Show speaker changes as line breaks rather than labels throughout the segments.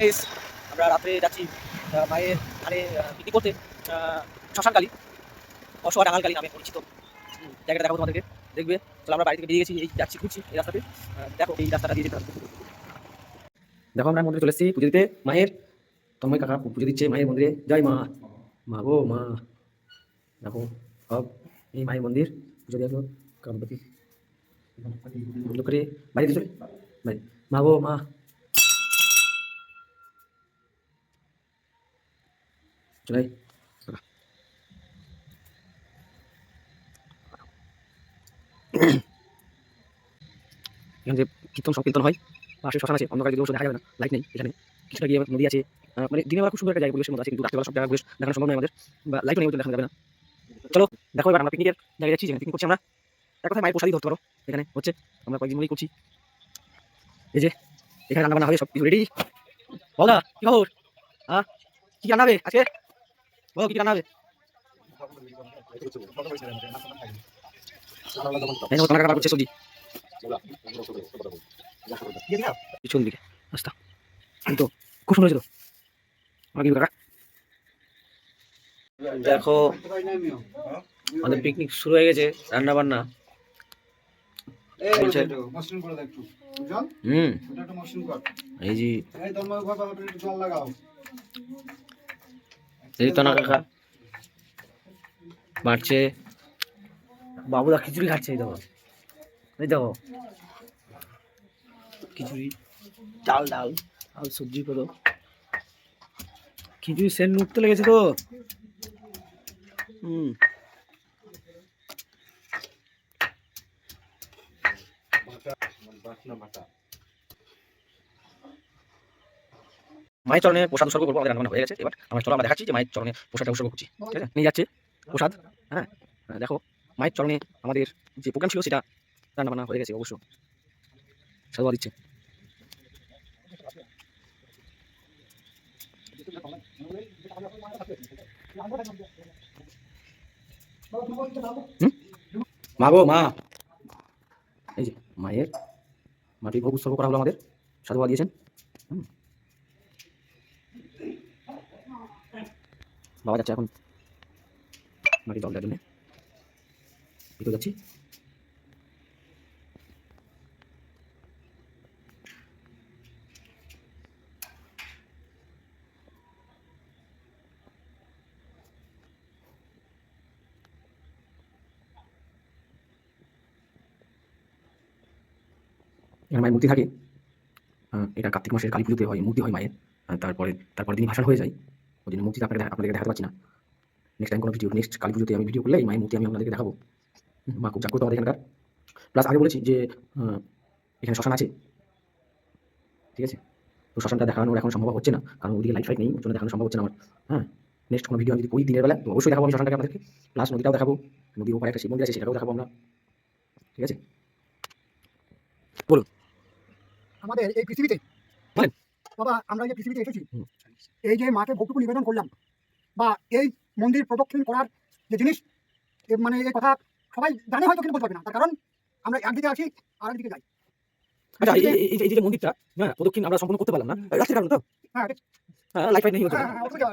Guys, আমরা রাত্রে যাচ্ছি মায়ের ধারে পিকনিক করতে। শ্মশানকালী, অসহায় ডাঙালকালী নামে পরিচিত। জায়গাটা দেখাবো তোমাদেরকে, দেখবে। চলো, আমরা বাড়ি থেকে বেরিয়ে গেছি, এই যাচ্ছি, ঘুরছি এই রাস্তাতে। দেখো, এই রাস্তাটা দিয়ে যেতে হবে। দেখো, আমরা মন্দিরে চলে এসেছি পুজো দিতে মায়ের। তন্ময় কাকা পুজো দিচ্ছে মায়ের মন্দিরে। জয় মা। মা গো মা। দেখো, সব এই মায়ের মন্দির। পুজো দিয়ে আসলো কামপতি বন্ধ করে বাড়িতে চলে বাড়ি। মা গো মা। চলে আয়। এখানে যে কীর্তন সংকীর্তন হয়, পাশে শ্মশান আছে। অন্ধকার যদি অবশ্য দেখা যাবে না, লাইট নেই এখানে। কিছুটা গিয়ে নদী আছে। মানে দিনের বেলা খুব সুন্দর একটা জায়গা, পরিবেশের মতো আছে, কিন্তু রাত্রেবেলা সব জায়গা ঘুরে দেখানো সম্ভব নয় আমাদের, বা লাইটও নেই, দেখানো যাবে না। চলো দেখো, এবার আমরা পিকনিকের জায়গায় যাচ্ছি, যেখানে পিকনিক করছি আমরা। এক কথায় মায়ের প্রসাদই ধরতে পারো। এখানে হচ্ছে, আমরা কয়েকদিন ধরেই করছি। এই যে এখানে রান্না বান্না হবে, সব কিছু রেডি। বলা কি খবর? হ্যাঁ, কি রান্না হবে আজকে? বলো, কি রান্না হবে? করছে সবজি পিছন দিকে রাস্তা, তো খুব সুন্দর হয়েছিল। কাকা দেখো, আমাদের পিকনিক শুরু হয়ে গেছে, রান্না বান্না চলছে। এই যে এই তো না কাকা বাড়ছে, বাবুদা খিচুড়ি খাচ্ছে। এই দেখো, এই দেখো খিচুড়ি, ডাল ডাল আর সবজি করো। খিচুড়ি সেন্ট উঠতে লেগেছে তো। মায়ের চরণে প্রসাদ উৎসর্গ করবো, আমাদের রান্না হয়ে গেছে। এবার আমরা দেখাচ্ছি যে মায়ের চরণে প্রসাদটা উৎসর্গ করছি। ঠিক আছে, নিয়ে যাচ্ছে প্রসাদ। হ্যাঁ, দেখো, মায়ের চরণে আমাদের যে প্রোগ্রাম ছিল সেটা রান্না বান্না হয়ে গেছে অবশ্য। সাধুবাদ দিচ্ছে। মা গো মা। এই যে মায়ের মাটির ভোগ উৎসর্গ করা হলো আমাদের, সাধুবাদ দিয়েছেন। বাবা যাচ্ছে এখন মাটির জল দেওয়ার জন্য, ভিতরে যাচ্ছি। এখানে মায়ের মূর্তি থাকে। এটা কার্তিক মাসের কালী পুজোতে হয়, মূর্তি হয় মায়ের। তারপরে দিনই ভাসান হয়ে যায়। ওই জন্য মূর্তিটা আপনাদেরকে দেখাতে পারছি না। নেক্সট টাইম কোনো ভিডিও, নেক্সট কালী পুজোতে আমি ভিডিও করলে এই মায়ের মূর্তি আমি আপনাদেরকে দেখাবো। মা খুব জাগ্রত আমাদের এখানকার। প্লাস আগে বলেছি যে এখানে শ্মশান আছে, ঠিক আছে। তো শ্মশানটা দেখানোর এখন সম্ভব হচ্ছে না, কারণ ওইদিকে লাইট ফাইট নেই, ওর জন্য দেখানো সম্ভব হচ্ছে না আমার। হ্যাঁ, নেক্সট কোনো ভিডিও আমি যদি করি দিনের বেলা, তো অবশ্যই দেখাবো আমি শ্মশানটাকে আপনাদেরকে। প্লাস নদীটাও দেখাবো, নদীর ওপারে একটা শিব মন্দির আছে, সেটাও দেখাবো আমরা। ঠিক আছে, বলুন।
আমাদের এই পৃথিবীতে বাবা, আমরা যে পৃথিবীতে এসেছি, এই যে মাকে ভোগটুকু নিবেদন করলাম, বা এই মন্দির প্রদক্ষিণ করার যে জিনিস, মানে এই কথা সবাই জানে হয়তো, কিন্তু বলতে পারবে না। তার কারণ আমরা একদিকে আছি আর একদিকে যাই।
আচ্ছা, এই যে মন্দিরটা, হ্যাঁ, প্রদক্ষিণ আমরা সম্পূর্ণ করতে পারলাম না, রাত্রির কারণ তো।
হ্যাঁ,
লাইট ফাইট নেই,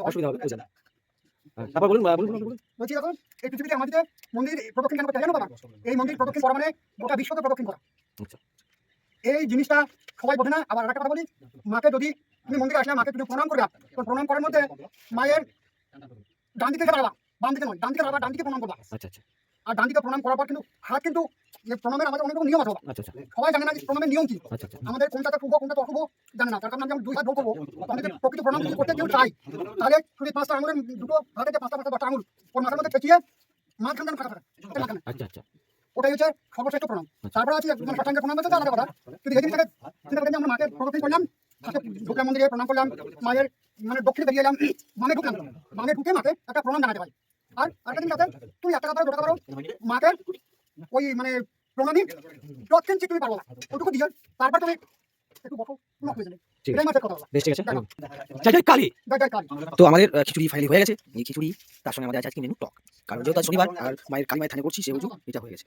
অসুবিধা হবে। তারপর বলুন
বলছি, দেখুন, এই পৃথিবীতে আমাদের মন্দির প্রদক্ষিণ কেন করতে হয় জানো বাবা? এই মন্দির প্রদক্ষিণ করা মানে গোটা বিশ্বকে প্রদক্ষিণ করা। এই জিনিসটা সবাই বোঝে না। আবার একটা কথা বলি, মাকে যদি তুমি মন্দিরে আসলে মাকে তুমি প্রণাম করবে, তো প্রণাম করার মধ্যে মায়ের ডান দিকে দাঁড়াবা, বাম দিকে নয়, ডান দিকে দাঁড়াবা, ডান দিকে প্রণাম করবা।
আচ্ছা আচ্ছা।
আর ডান দিকে প্রণাম করার পর কিন্তু হাত, কিন্তু প্রণামের আমাদের অনেক রকম নিয়ম আছে।
আচ্ছা,
সবাই জানে না যে প্রণামের নিয়ম কি।
আচ্ছা।
আমাদের কোনটাতে শুভ কোনটাতে অশুভ জানে না। তার কারণে আমি দুই হাত ধরে করবো। আমাদের প্রকৃত প্রণাম যদি করতে কেউ চাই, তাহলে শুধু পাঁচটা আঙুলের দুটো হাতে যে পাঁচটা 10টা আঙুল ওর মাথার মধ্যে ঠেকিয়ে মাঝখান ফাঁকা থাকে।
আচ্ছা।
ওটাই হচ্ছে সর্বশ্রেষ্ঠ প্রণাম। তারপরে আছে শতাঙ্গের প্রণাম হচ্ছে আলাদা কথা, কিন্তু এই জিনিসটাকে চিন্তা করে আমরা মাকে প্রদক্ষিণ করলাম, ঢুকলাম মন্দিরে, প্রণাম করলাম, মায়ের মানে দক্ষিণে বেরিয়ে এলাম, বামে ঢুকলাম, বামে ঢুকে মাকে একটা প্রণাম জানাতে হয়। আর একটা জিনিস আছে, তুমি একটা কথা বলো, পারো মাকে ওই মানে প্রণামী যৎকিঞ্চিত তুমি পারো ওটুকু দিয়ে, তারপর তুমি একটু বকো,
তো আমাদের খিচুড়ি ফাইনালি হয়ে গেছে। এই খিচুড়ি, তার সঙ্গে আমাদের আজকে মেনু টক, কারণ যেহেতু শনিবার আর মায়ের কালী মায়ের থানে করছি, সেহেতু এটা হয়ে গেছে।